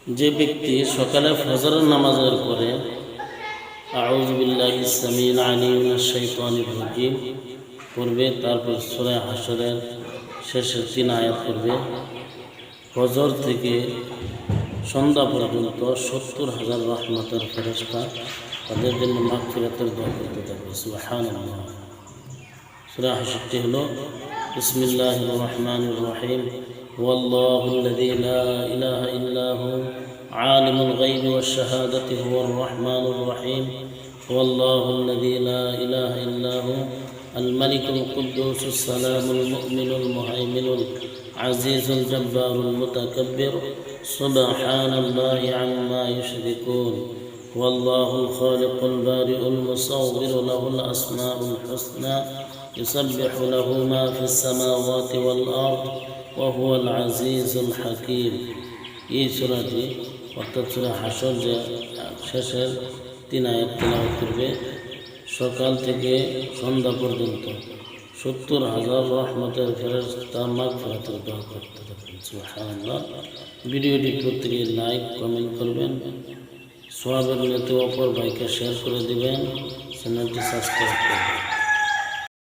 যে ব্যক্তি সকালে ফজরের নামাজের পরে আউযু বিল্লাহিস সামিউল আলিম মিনাশ শাইতানির রাজিম পড়বে, তারপর সূরা হাশরের শেষের 3 আয়াত পড়বে, ফজর থেকে সন্ধ্যা পর্যন্ত 70,000 রহমতের ফেরেশতা তাদের জন্য মাগফিরাতের দোয়া করতে থাকবে। সুবহানাল্লাহ। সূরা হাশরটি হলো বিসমিল্লাহির রহমানির রহিম ওয়াল্লাহুল্লাযী লা ইলাহা ইল্লা হু আলিমুল গায়বি ওয়াশ শাহাদাতি হুয়ার রহমানুর রহিম ওয়াল্লাহুল্লাযী লা ইলাহা ইল্লা হু আল মালিকুল কুদ্দুসুস সালামুল মুমিনুল মুহাইমিনুল আজিজুল জব্বারুল মুতাকাব্বির সুবহানাল্লাহি আম্মা ইউশরিকুন ওয়াল্লাহুল খালিকুল বারিউল মুসাওবিরু লাহুল আসমাউল হুসনা ইউসাব্বিহু লাহু মা ফিস সামাওয়াতি ওয়াল আরদ ওয়া হুয়াল আজিজুল হাকীম। এই সূরাটি অর্থাৎ সূরা হাশর যে শেষের 3 আয়াত তেলাওয়াত করবে, সকাল থেকে সন্ধ্যা পর্যন্ত 70,000 রহমতের ফেরেশতা মাগফিরাতের দোয়া করতে থাকবেন। সুবহানাল্লাহ। ভিডিওটি প্রত্যেকে লাইক কমেন্ট করবেন, সওয়াবের নিয়তে অপর ভাইকে শেয়ার করে দিবেন, চ্যানেলটি সাবস্ক্রাইব করবেন।